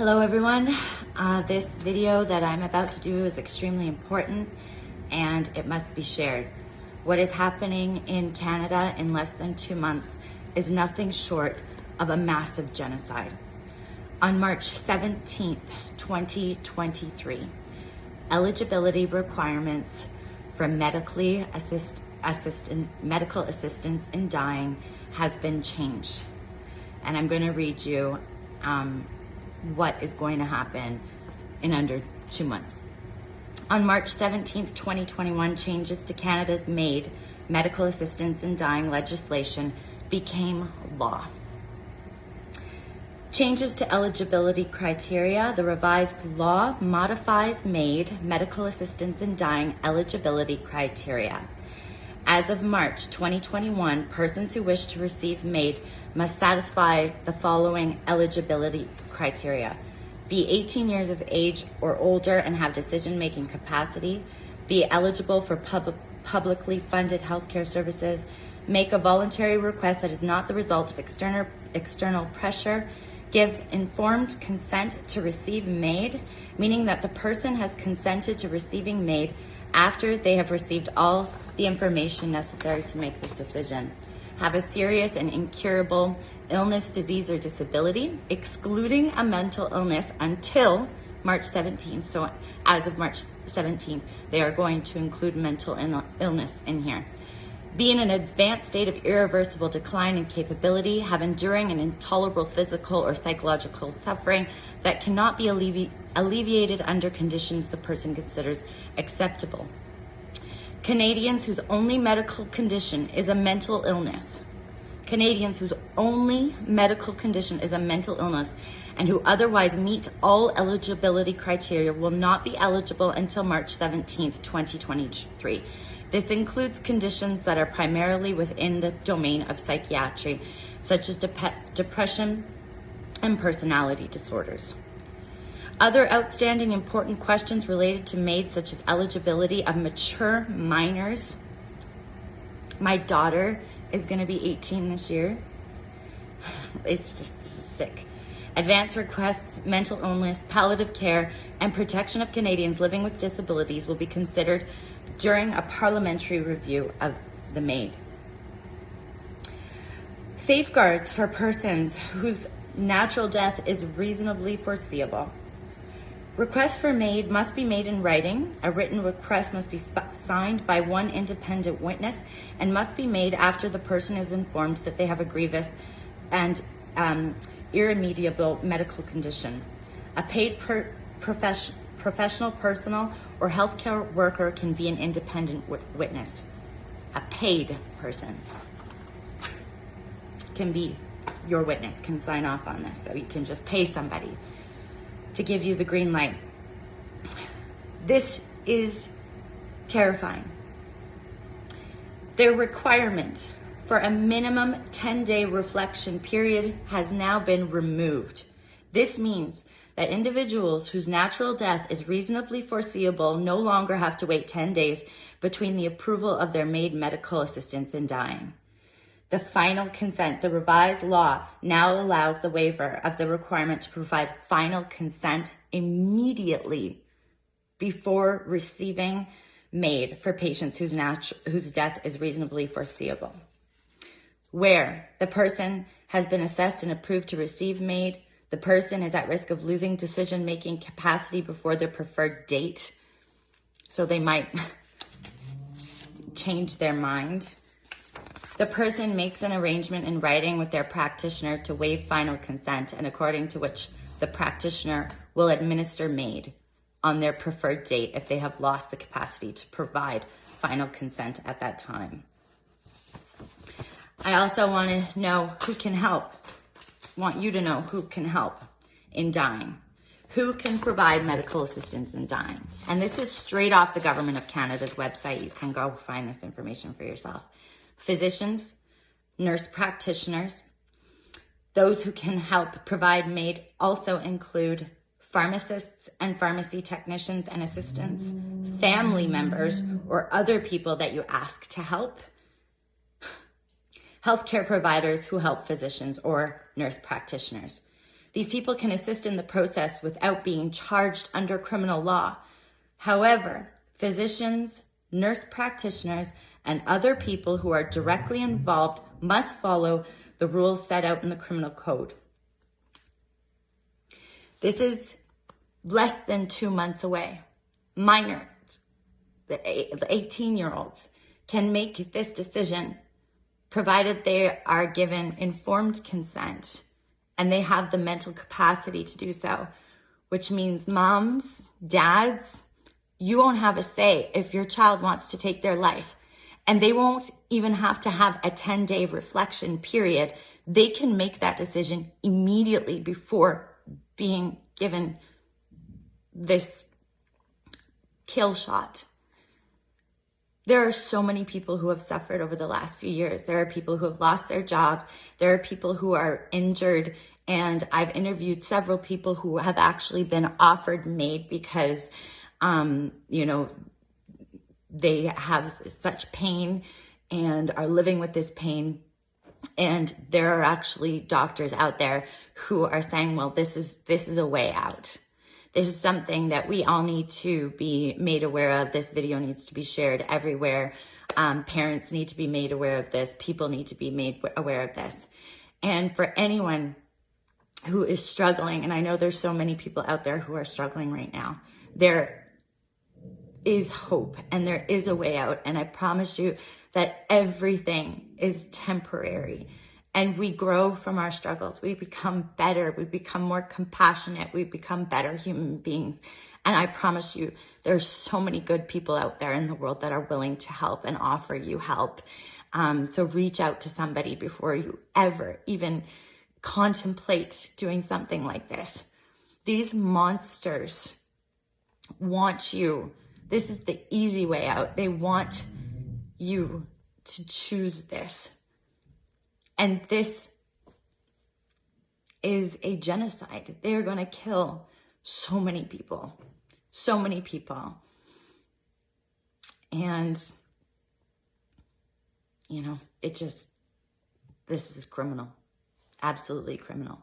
Hello everyone. This video that I'm about to do is extremely important and it must be shared. What is happening in Canada in less than 2 months is nothing short of a massive genocide. On March 17th, 2023, eligibility requirements for medical assistance in dying has been changed. And I'm going to read you what is going to happen in under 2 months. On March 17th, 2021, changes to Canada's MAID, medical assistance in dying legislation, became law. Changes to eligibility criteria. The revised law modifies MAID, medical assistance in dying eligibility criteria. As of March 2021, persons who wish to receive MAID must satisfy the following eligibility criteria: be 18 years of age or older and have decision-making capacity, be eligible for publicly funded healthcare services, make a voluntary request that is not the result of external pressure, give informed consent to receive MAID, meaning that the person has consented to receiving MAID after they have received all the information necessary to make this decision. Have a serious and incurable illness, disease, or disability, excluding a mental illness until March 17th. So as of March 17th, they are going to include mental illness in here. Be in an advanced state of irreversible decline in capability, have enduring and intolerable physical or psychological suffering that cannot be alleviated under conditions the person considers acceptable. Canadians whose only medical condition is a mental illness. Canadians whose only medical condition is a mental illness and who otherwise meet all eligibility criteria will not be eligible until March 17th, 2023. This includes conditions that are primarily within the domain of psychiatry, such as depression and personality disorders. Other outstanding important questions related to MAID, such as eligibility of mature minors. My daughter is going to be 18 this year. This is sick. Advance requests, mental illness, palliative care, and protection of Canadians living with disabilities will be considered during a parliamentary review of the MAID. Safeguards for persons whose natural death is reasonably foreseeable. Requests for MAID must be made in writing. A written request must be signed by one independent witness and must be made after the person is informed that they have a grievous and irremediable medical condition. A paid professional, personal, or healthcare worker can be an independent witness. A paid person can be your witness, can sign off on this. So you can just pay somebody to give you the green light. This is terrifying. Their requirement for a minimum 10-day reflection period has now been removed. This means that individuals whose natural death is reasonably foreseeable no longer have to wait 10 days between the approval of their MAID medical assistance in dying. The final consent, the revised law, now allows the waiver of the requirement to provide final consent immediately before receiving MAID for patients whose death is reasonably foreseeable. Where the person has been assessed and approved to receive MAID, the person is at risk of losing decision-making capacity before their preferred date, so they might change their mind. The person makes an arrangement in writing with their practitioner to waive final consent, and according to which the practitioner will administer MAID on their preferred date if they have lost the capacity to provide final consent at that time. I also want to know who can help. Want you to know who can help in dying. Who can provide medical assistance in dying? And this is straight off the Government of Canada's website. You can go find this information for yourself. Physicians, nurse practitioners. Those who can help provide MAID also include pharmacists and pharmacy technicians and assistants, family members or other people that you ask to help, healthcare providers who help physicians or nurse practitioners. These people can assist in the process without being charged under criminal law. However, physicians, nurse practitioners, and other people who are directly involved must follow the rules set out in the criminal code. This is less than 2 months away. Minors, the 18-year-olds, can make this decision provided they are given informed consent and they have the mental capacity to do so, which means moms, dads, you won't have a say if your child wants to take their life. And they won't even have to have a 10-day reflection period. They can make that decision immediately before being given this kill shot. There are so many people who have suffered over the last few years. There are people who have lost their jobs. There are people who are injured. And I've interviewed several people who have actually been offered MAID because, they have such pain and are living with this pain. And there are actually doctors out there who are saying, well, this is a way out. This is something that we all need to be made aware of. This video needs to be shared everywhere. Parents need to be made aware of this. People need to be made aware of this. And for anyone who is struggling, and I know there's so many people out there who are struggling right now, there is hope and there is a way out. And I promise you that everything is temporary. And we grow from our struggles. We become better. We become more compassionate. We become better human beings. And I promise you, there's so many good people out there in the world that are willing to help and offer you help. So reach out to somebody before you ever even contemplate doing something like this. These monsters want you. This is the easy way out. They want you to choose this. And this is a genocide. They're going to kill so many people. So many people. And, this is criminal. Absolutely criminal.